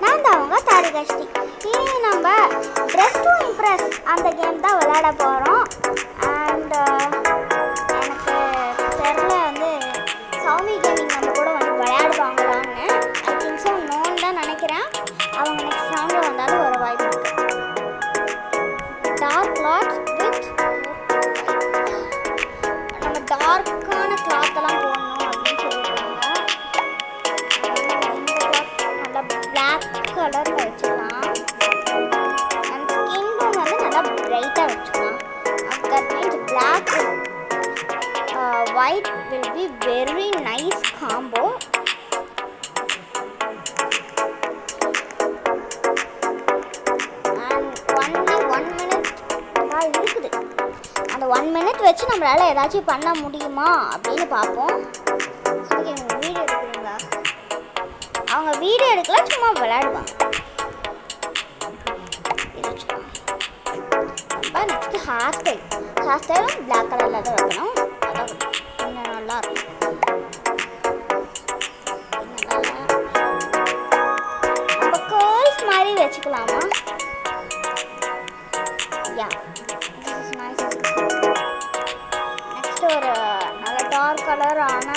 நான் தான் அவங்க தாரிகாஷ்டி. இனி நம்ம ட்ரெஸ் டு இம்ப்ரெஸ் அந்த கேம் தான் விளையாட போகிறோம். அண்ட் எனக்கு தெரில வந்து சௌமி கேமிங் நம்ம கூட வந்து விளையாடுவாங்களான்னு. ஐ திங்க் ஸோ நோன்னு தான் நினைக்கிறேன். அவங்க நெக்ஸ்ட் ரவுண்டில் வந்தாலும் ஒரு வாய்ப்பு இருக்குது. டார்க் கிளாத்ஸ் வித் நம்ம டார்க்கான கிளாத்தெல்லாம் போடணும் அப்படின்னு சொல்லியிருக்காங்க. நல்லா பிளாக் கலரில் வச்சுக்கலாம். அண்ட் ஸ்கின்னும் வந்து நல்லா பிரைட்டாக வச்சுக்கலாம். That means black white will be very nice combo. And only 1 minute தான் இருக்குது. அந்த 1 minute வச்சு நம்மளால ஏதாச்சும் பண்ண முடியுமா அப்படின்னு பார்ப்போம். வீடியோ எடுக்கிறீங்களா? அவங்க வீடியோ எடுக்கல, சும்மா விளையாடுவாங்க. நம்ம நெக்ஸ்ட் ஹேர் ஸ்டைலும் பிளாக் கலரில் தான் வைக்கணும். அதான் கொஞ்சம் நல்லா இருக்கும். நம்ம கேர்ள்ஸ் மாதிரி வச்சுக்கலாமா? யா, திஸ் இஸ் நைஸ். நெக்ஸ்ட் ஒரு நல்ல டார்க் கலரான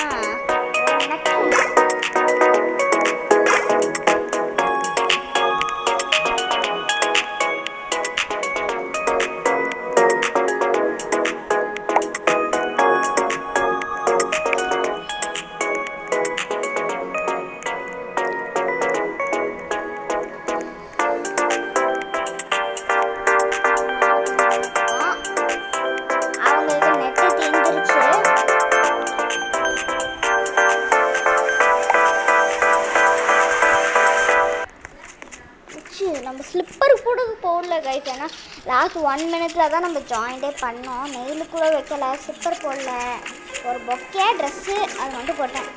நம்ம ஸ்லிப்பர் கூட போடல கைஸ். ஏன்னா லாஸ்ட் 1 minute தான் நம்ம ஜாயின்டே பண்ணோம். நெயிலு கூட வைக்கல, ஸ்லிப்பர் போடல. ஒரு பொக்கே ட்ரெஸ்ஸு அது மட்டும் போட்டேன்.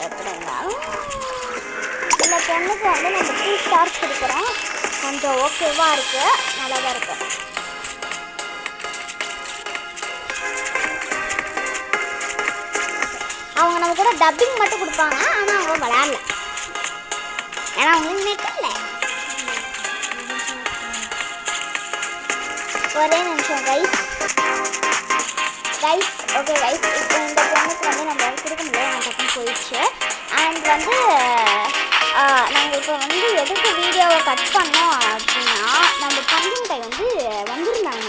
எப்படி இருந்தாலும் இந்த பொண்ணுக்கு வந்து நம்ம 2 stars கொடுக்குறோம். கொஞ்சம் ஓகேவாக இருக்குது, நல்லா தான் இருக்கும். அவங்க நம்ம கூட டப்பிங் மட்டும் கொடுப்பாங்க, ஆனால் அவங்க விளையாடல. ஏன்னா அவங்களுக்கு நெட் இல்லை. ஒரே நிமிஷம் கைஸ். ஓகே கைஸ், இப்போ இந்த பொண்ணுக்கு வந்து நம்ம கொடுக்க முடியாது, நான் டக்குன்னு போயிடுச்சு. அண்ட் வந்து நாங்கள் இப்போ வந்து எதுக்கு வீடியோவை கட் பண்ணோம் அப்படின்னா, நம்ம பங்குமுட்டை வந்து வந்திருந்தாங்க.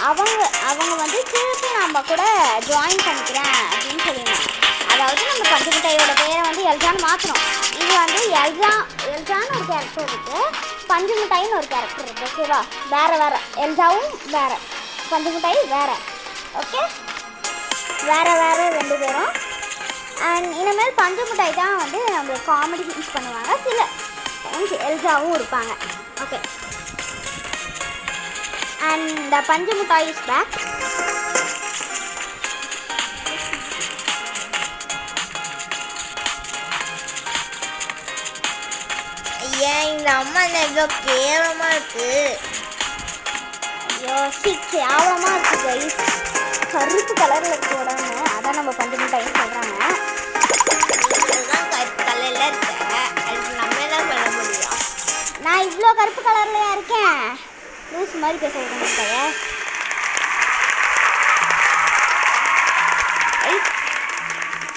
அவங்க வந்து திருப்பி நம்ம கூட ஜாயின் பண்ணிக்கிறேன் அப்படின்னு சொல்லியிருந்தாங்க. அதாவது நம்ம பங்குமுட்டையோட பேரை வந்து எல்ஜான்னு மாற்றணும். இது வந்து எல்ஜான்னு ஒரு கேரக்டர் இருக்குது, பஞ்சுமுட்டாயின்னு ஒரு கேரக்டர் இருக்குது. ஓகேவா? வேறு எல்ஜாவும் வேறு, பஞ்சுமுட்டாய் வேறு. ஓகே, வேறு 2 பேரும். அண்ட் இனிமேல் பஞ்சுமுட்டாய் தான் வந்து நம்மளுக்கு காமெடி யூஸ் பண்ணுவாங்க. சில டைம்ஸ் எல்ஜாவும் இருப்பாங்க. ஓகே, அண்ட் த பஞ்சுமுட்டாய் இஸ் பேக். ஏன் இந்த அம்மா எவ்வளோ கேவலமாக இருக்குது? ஐயோ கேவலமாக இருக்குது கைஸ். கருப்பு கலரில் இருக்க உடனே அதான் நம்ம பஞ்சுமுட்டாயின்னு சொல்கிறாங்க. இதுதான் கருப்பு கலரில் இருக்கேன், அதுக்கு நம்ம என்ன பண்ண முடியும்? நான் இவ்வளோ கருப்பு கலர்லையா இருக்கேன்? லூஸ் மாதிரி பேச விட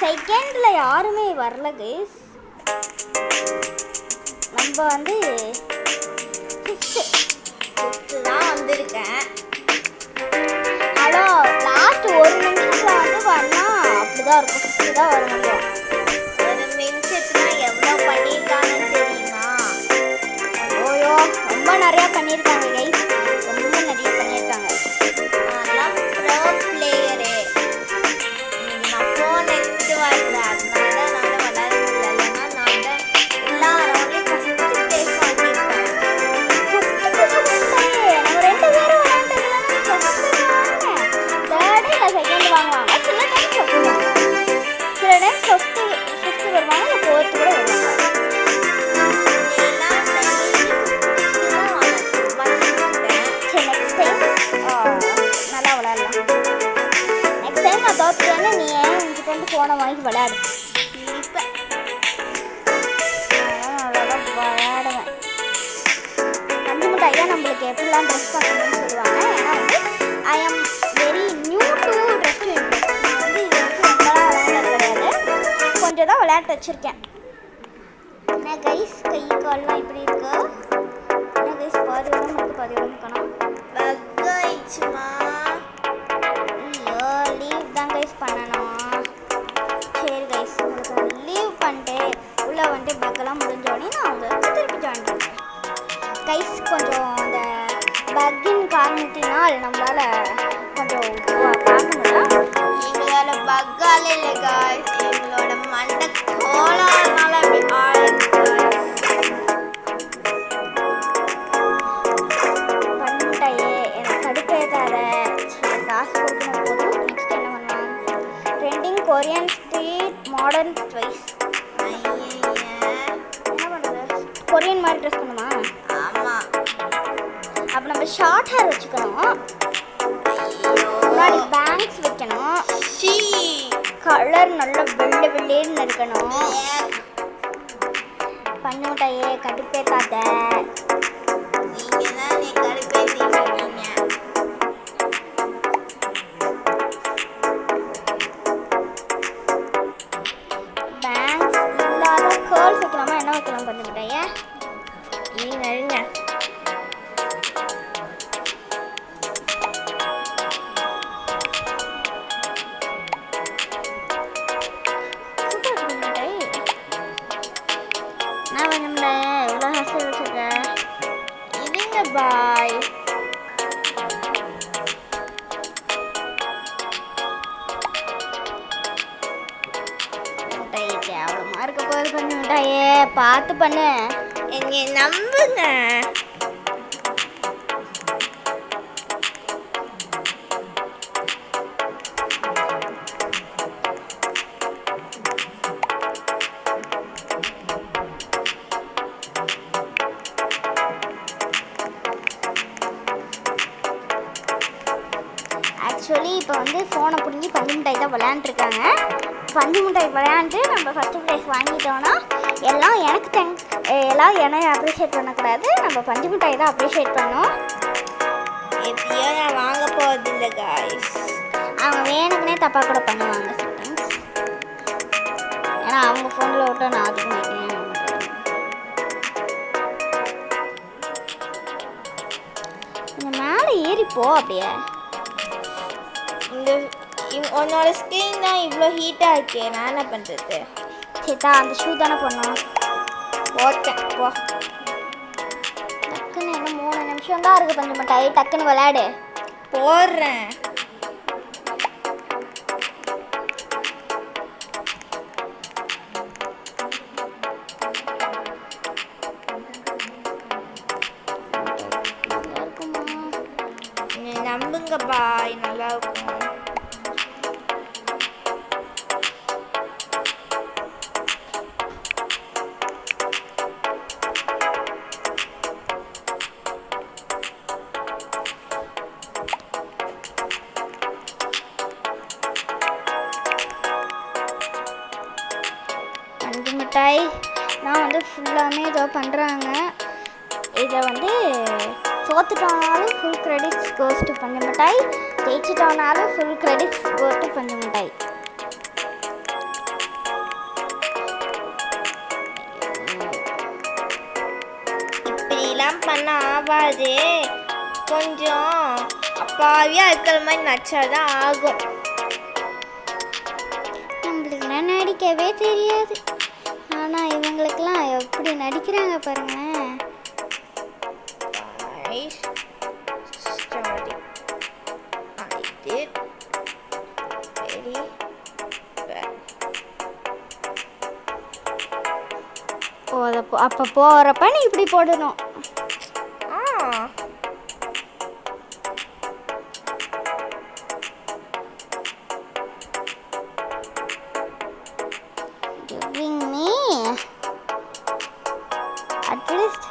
செகண்டில் யாருமே வரல கைஸ். நம்ம வந்து 5th தான் வந்திருக்கேன். ஹலோ, லாஸ்ட் 1 நிமிஷத்தில் வந்து பண்ணால் அப்படி தான் இருக்கும். 5th தான் வர முடியும். 1 நிமிஷத்தில் எவ்வளோ பண்ணியிருக்காங்கன்னு தெரியுமா? ஓயோ, ரொம்ப நிறையா பண்ணியிருக்காங்க கைஸ், ரொம்ப நிறைய பண்ணியிருக்காங்க. அதெல்லாம் ப்ரோ பிளேயரு. நான் ஃபோன் எடுத்துகிட்டு வரல, அதனால தான் நான் விளையாட முடியல. இல்லைன்னா நான் தான் எல்லா ரவுண்ட்லையும் ஃபஸ்ட்டு ப்ளேஸ் வாங்கியிருப்பேன். நம்ம 2 பேரும் விளையாண்டதுலாம் ஃபஸ்ட்டு வாங்கினேன். 3rd இல்லை 2nd வாங்குவாங்க. சில டைம்ஸ் வருவாங்க, சில டைம்ஸ் ஃபஸ்ட்டு வருவாங்க, இல்லை 4th கூட வருவாங்க. எல்லாம் தோத்துட்டேன்னா நீ ஏன் இங்கிட்ட வந்து ஃபோனை வாங்கி விளையாடு. இப்போ அவ்வளோதான் விளையாடுவேன். பஞ்சு மிட்டாய் தான் நம்மளுக்கு எப்படிலாம் ட்ரெஸ் பண்ணணும்னு சொல்லுவாங்க. ஏன்னா வந்து I am very new to dress to impress. நான் வந்து இது வந்து ரொம்பலாம் விளையாண்டது கிடையாது, கொஞ்சம் தான் விளையாட்டு வச்சுருக்கேன். என்ன கைஸ் கை கால்லாம் இப்படி இருக்கு? என்ன கைஸ் பாதி உடம்புக்கு பாதி உடம்புக்கணும். பக்காயிடுச்சுமா. ஐயோ லீவ் தான் கைஸ் பண்ணணும். சரி கைஸ் உங்களுக்கு லீவ் பண்ணிட்டு உள்ளே வந்துட்டு பக்கெல்லாம் முடிஞ்சோடனே நான் உங்களுக்கு திருப்பி ஜாயின் பண்ணுறேன். கைஸ் கொஞ்சம் அந்த பக்கின் காரணத்தினால் நம்மளால் கொஞ்சம் பார்க்க முடியல. எங்களோட பக்கால இல்லை காய்ஸ், எங்களோட மண்டை கோளாறுனால அப்படி ஆயிடுச்சு. பஞ்சு மிட்டாயே எனக்கு கடுப்பேத்தாத. சரி காசு கொடுக்கணும் போதும். நெக்ஸ்ட் என்ன பண்ணலாம்? Trending Korean street modern twice. என்ன பண்ணுறது? கொரியன் மாதிரி ட்ரெஸ் பண்ணுமா? ஆமாம். அப்போ நம்ம ஷார்ட் ஹேர் வச்சுக்கணும். முன்னாடி பேங்க்ஸ் வைக்கணும். கலர் நல்லா வெள்ளை வெள்ளேன்னு இருக்கணும். பஞ்சு மிட்டாயே கடுப்பேத்தாத. நீங்கள் தான் நீ கடுப்பேற்றிருக்கீங்க. பேங்க்ஸ் இல்லாத கேர்ள்ஸ் வைக்கலாமா? என்ன வைக்கலாம் பஞ்சு மிட்டாயே? நீங்கள் இருங்க. சூப்பர் பஞ்சு மிட்டாய். என்ன பஞ்சு மிட்டாயே இவ்வளோ ஹாஸ்டல் வச்சுருக்க? இருங்க பாய். மிட்டாயே கேவலமாக இருக்க போகுது பஞ்சு மிட்டாயே, பார்த்து பண்ணு. என்னை நம்புங்க. ஆக்சுவலி இப்போ வந்து ஃபோனை பிடுங்கி பஞ்சு மிட்டாய் தான் விளையாண்டுருக்காங்க. பஞ்சு மிட்டாய் விளையாண்டு நம்ம ஃபஸ்ட்டு ப்ரைஸ் வாங்கிட்டோன்னா எல்லாம் எனக்கு எல்லாம் என்னை அப்ரிஷியேட் பண்ணக்கூடாது, நம்ம பஞ்சு மிட்டாய் தான் அப்ரிஷியேட் பண்ணோம். எப்படியோ நான் வாங்க போகிறதில்ல காய்ஸ். அவங்க வேணுக்குனே தப்பாக கூட பண்ணுவாங்க சம்டைம்ஸ். ஏன்னா அவங்க ஃபோனில் விட்டா நான் அதுக்கு மாட்டேன். இந்த மேலே ஏறிப்போ அப்படியே. உன்னோட ஸ்கின் தான் இவ்வளோ ஹீட்டாக இருக்கே, நான் என்ன பண்ணுறது? சேத்தா அந்த ஷூ தானே பண்ணோம். ஓட்டேன் போ. டக்குன்னு என்ன 3 நிமிஷம் தான் இருக்குது பஞ்சு மிட்டாய், டக்குன்னு விளையாடு. போடுறேன். என்னை நம்புங்க பாய், நல்லா இருக்கும். பஞ்சு மிட்டாய் நான் வந்து ஃபுல்லாமே ஏதோ பண்ணுறாங்க. இதை வந்து தோத்துட்டோனாலும் ஃபுல் கிரெடிட்ஸ் கோஸ் டு பஞ்சு மிட்டாய், ஜெயிச்சிட்டோனாலும் ஃபுல் கிரெடிட்ஸ் கோஸ் டு பஞ்சு மிட்டாய். இப்படிலாம் பண்ண ஆகாது, கொஞ்சம் அப்பாவியாக இருக்கிற மாதிரி நச்சாதான் ஆகும். நம்மளுக்குலாம் நடிக்கவே தெரியாது, ஆனால் இவங்களுக்கெல்லாம் எப்படி நடிக்கிறாங்க பாருங்க. Guys, starting. I did very bad. அப்போ போகிறப்ப நீ இப்படி போடணும். Giving me at least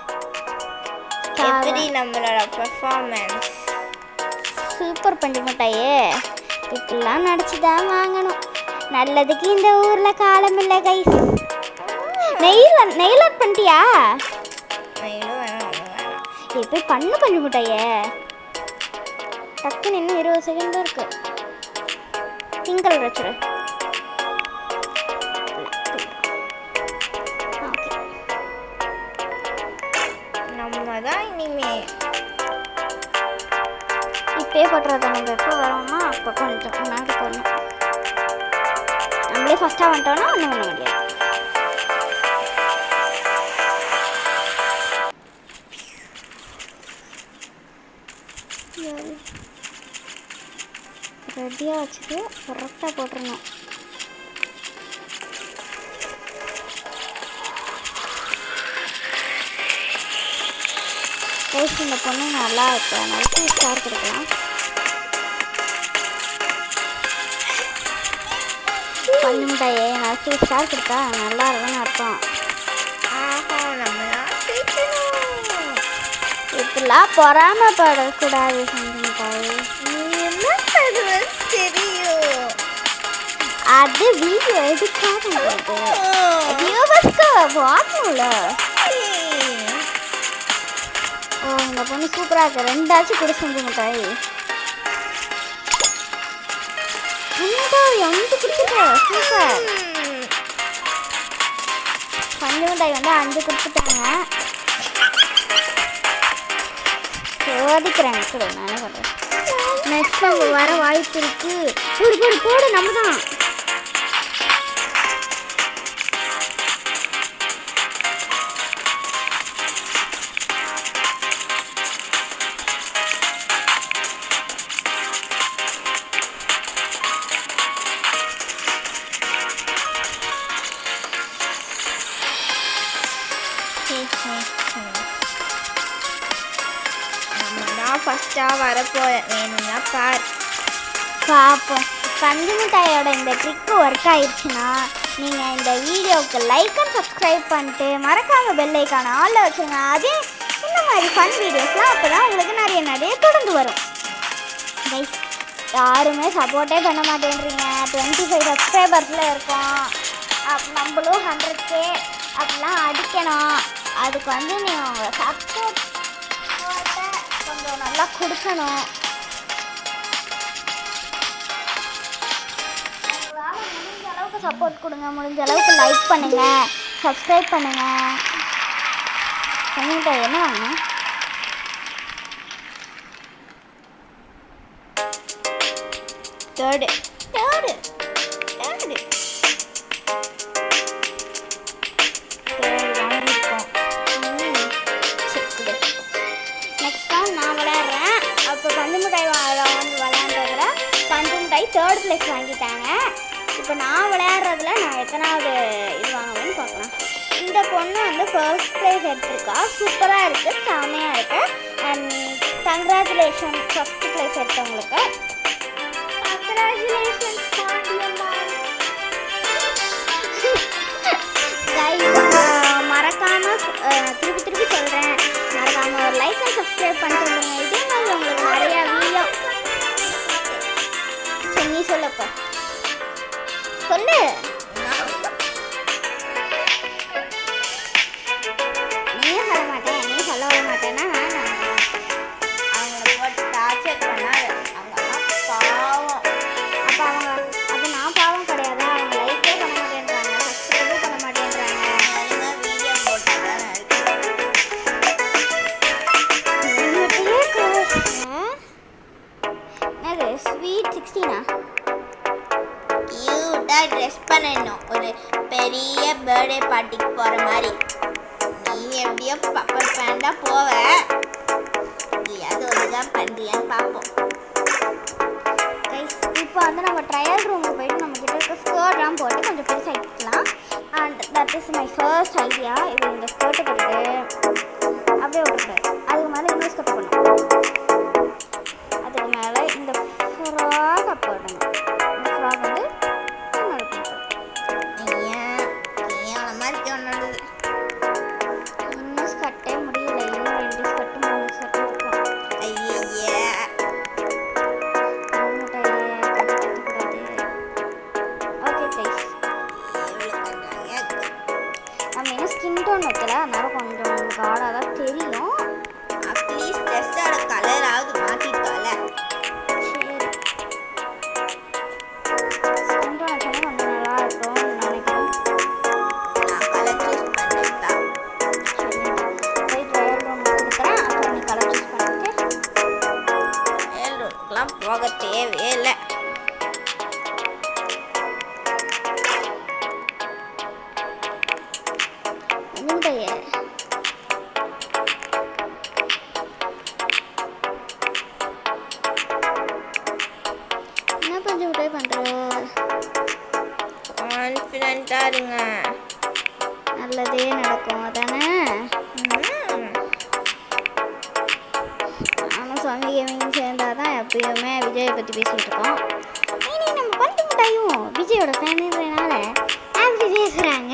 எப்படி நம்மளோட பெர்ஃபார்மன்ஸ் சூப்பர் பஞ்சு மிட்டாயே. இப்படிலாம் நடிச்சு தான் வாங்கணும். நல்லதுக்கு இந்த ஊரில் காலம் இல்லை கைஸ். நெயில் ஆட் பண்ணிட்டியா? போய் பண்ணு பஞ்சு முட்டையே. டக்குன்னு இன்னும் 20 செகண்ட் இருக்கு. திங்கள் வச்சுரு. நம்ம தான் இனிமே இப்பயே போட்டுறத நம்ம எப்போ வரோமா அப்போ கொஞ்சம் முன்னாடி போடணும். நம்மளே ஃபஸ்ட்டாக வந்துட்டோம்னா ஒன்றும் பண்ண முடியாது. ரெடியாக வச்சுட்டு கரெக்டாக போட்டுருணும். கைஸ் இந்த பொண்ணு நல்லா இருக்கு. நல்ல ஸ்டார் கொடுக்கலாம். பஞ்சு மிட்டாயே நான் 2 ஸ்டார் கொடுத்தா நல்லா இருக்குன்னு அர்த்தம். இப்படிலாம் பொறாமப்படக்கூடாது பஞ்சு மிட்டாய். தெரியும் அது வீடியோ எதுக்காக வியூவர்ஸ்க்கு வாங்கணும்ல. ஓ இந்த பொண்ணு சூப்பராக இருக்கு. 2 கூட செஞ்சு மிட்டாய். எந்த கொடுத்துட்ட சூப்பர். பஞ்சு மிட்டாய் 5 கொடுத்துட்டாங்க. சோதிக்கிறேன் கூட நான் என்ன பண்ணுறேன். நெக்ஸ்ட் அவங்க வர வாய்ப்பு இருக்கு. போடு நம்ம தான். ஃபஸ்ட்டாக வரப்போ வேணும்னா பார்ப்போம். பஞ்சு மிட்டாயோட இந்த ட்ரிக்கு ஒர்க் ஆயிடுச்சுன்னா நீங்கள் இந்த வீடியோவுக்கு லைக் அண்ட் சப்ஸ்கிரைப் பண்ணிட்டு மறக்காமல் பெல் ஐக்கான ஆளில் வச்சுருங்க. அதே இந்த மாதிரி ஃபன் வீடியோஸ்லாம் அப்போ தான் உங்களுக்கு நிறைய தொடர்ந்து வரும். கைஸ் யாருமே சப்போர்ட்டே பண்ண மாட்டேன்றீங்க. 25 சப்ஸ்கிரைபர்ஸில் இருக்கோம். நம்மளும் 100K அப்படிலாம் அடிக்கணும். அதுக்கு நீங்கள் உங்கள் சப்போர்ட் கொஞ்சம் நல்லா கொடுக்கணும். உங்களால் முடிஞ்ச அளவுக்கு சப்போர்ட் கொடுங்க. முடிஞ்ச அளவுக்கு லைக் பண்ணுங்கள், சப்ஸ்கிரைப் பண்ணுங்கள். பண்ணிட்டா என்ன வாங்க தேர்டு வாங்கியிருக்கோம். நெக்ஸ்ட் டைம் நான் விளையாடுறேன். அப்போ பஞ்சு மிட்டாய் விளையாண்டுறதுல பஞ்சு மிட்டாய் 3rd place வாங்கிட்டாங்க. இப்போ நான் விளையாடுறதுல நான் எத்தனாவது இது வாங்குவேன்னு பார்க்கலாம். இந்த பொண்ணு 1st place எடுத்திருக்கா. சூப்பராக இருக்குது, செம்மையாக இருக்குது. அண்ட் கங்க்ராச்சுலேஷன் 1st place எடுத்தவங்களுக்கு. கங்க்ராச்சுலேஷன் மறக்காமல் திருப்பி சொல்கிறேன். மறக்காமல் ஒரு லைக் அண்ட் சப்ஸ்கிரைப் பண்ணிட்டு வந்துடுங்க. இதே மாதிரி உங்களுக்கு நிறையா வீடியோ. சரி நீ சொல்லப்போ சொல்லு. நீயும் சொல்ல மாட்டேன், நீ சொல்ல வர மாட்டேன்னா அவங்கள போட்டு டார்ச்சர் பண்ணாது. அவங்கெல்லாம் பாவம். அப்போ நான் பாவம் கிடையாது. அவங்க லைக்கே பண்ண மாட்டேன்றாங்க, சப்ஸ்கிரைபே பண்ண மாட்டேன்றாங்க. வீடியோ போட்டு தானே இருக்கு. என்னது ஸ்வீட் 16ஆ? கியூட்டாக ட்ரெஸ் பண்ணணும், ஒரு பெரிய பர்த்டே பார்ட்டிக்கு போகிற மாதிரி. நீ எப்படியோ பப்பர் பேண்டாக போவ. அது ஒருதான் பண்ணுறியான்னு பார்ப்போம். இப்போ நம்ம ட்ரையல் ரூமுக்கு போயிட்டு நம்மக்கிட்ட இருக்க ஸ்கர்ட்லாம் போட்டு கொஞ்சம் பெருசாகிக்கலாம். And that is my first idea. இது இந்த ஸ்கர்ட்டை போட்டு அப்படியே விட்டுட்டு அதுக்கு மேலே இன்னும் ஸ்கர்ட் பண்ணணும். அதுக்கு மேலே இந்த ஃப்ராகை போடணும். இந்த ஃப்ராக் ஏன் மாதிரி ஒன்று இன்னும் ஸ்கர்ட்டே முடியல. இன்னும் 2 ஸ்கர்ட்டு 3 ஸ்கர்ட்டு இருக்கும். ஐயே முட்டையை அதெல்லாம் போக தேவையே இல்லை. என்ன பஞ்சு மிட்டாய் பண்ற? கான்ஃபிடென்ட்டா இருங்க, நல்லதே நடக்கும் அதானே. நானும் சுவாமி கேமிங் சேர்ந்தாதான் எப்பயுமே விஜயை பற்றி பேசிகிட்டு இருக்கோம். இனி நம்ம பஞ்சு மிட்டாயும் விஜயோட ஃபேனுன்றனால அப்படி பேசுகிறாங்க.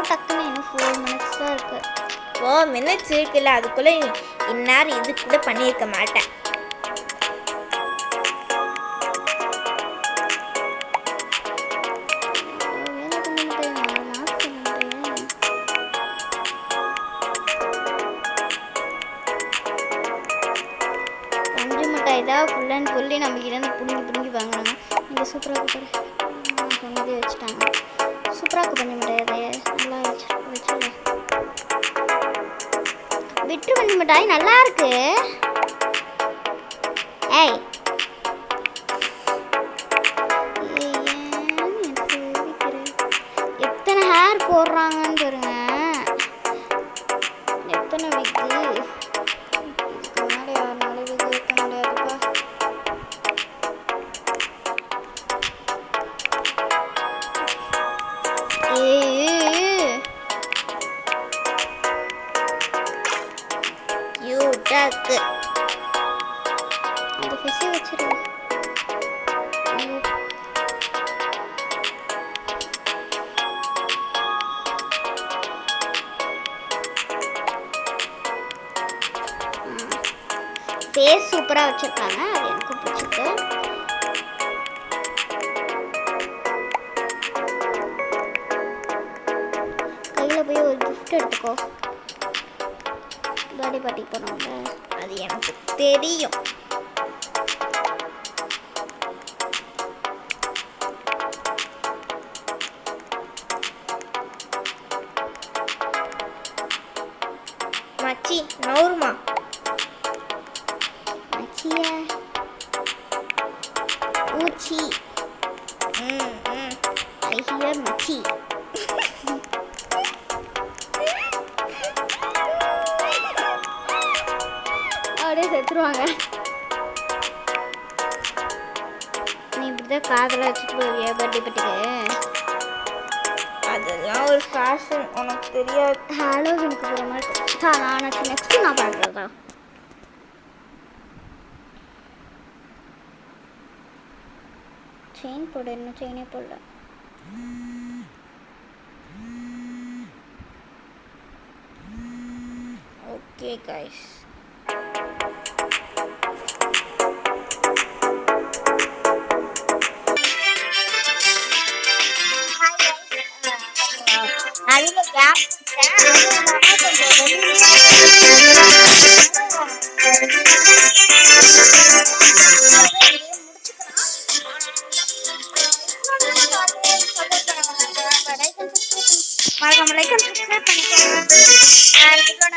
டக்குன்னு இன்னும் 4 minutes தான் இருக்கு. 4 minutes இருக்குல்ல, அதுக்குள்ளே இந்நேரம் இது கூட பண்ணியிருக்க மாட்டேன். பஞ்சு மிட்டாய் தான் ஃபுல் அண்ட் ஃபுல்லி நம்ம கிட்ட புடுங்கி வாங்கினாங்க. இங்கே சூப்பராக சொன்னதே வச்சுட்டாங்க. சூப்பராக பஞ்சு மிட்டாய் அதை நல்லா வச்சு விட்டு பஞ்சு மிட்டாய் நல்லா இருக்கு. ஏய் எத்தனை ஹேர் போடுறாங்கன்னு பாருங்க, எத்தனை விக்கு. கியூட்டாக்கு அந்த ஃபிஷ்ஷை வச்சிரு. ஃபேஸ் சூப்பராக வச்சுருக்காங்க, அது எனக்கு பிடிச்சிருக்கு. கையில் போய் ஒரு கிஃப்ட் எடுத்துக்கோ. பர்த்டே பார்ட்டிக்கு போனோம்ல, அது எனக்கு தெரியும். மச்சி நவுருமா? மச்சியா ஊச்சி. ஐ ஹியர் மச்சி. அப்படியே செத்துருவாங்க. நீ இப்படிதான் காதெல்லாம் வச்சுட்டு போவியா பர்த்டே பார்ட்டிக்கு? அதெல்லாம் ஒரு ஃபேஷன், உனக்கு தெரியாது. ஹாலோவினுக்கு போகிற மாதிரி நான் நெக்ஸ்ட்டு நான் பண்ணுறதா. செயின் போட, இன்னும் செயினே போடல. ஓகே கைஸ், அதில் கேப் மறக்காம லைக் அண்ட் சப்ஸ்கிரைப் பண்ணிக்கோங்க. இதோட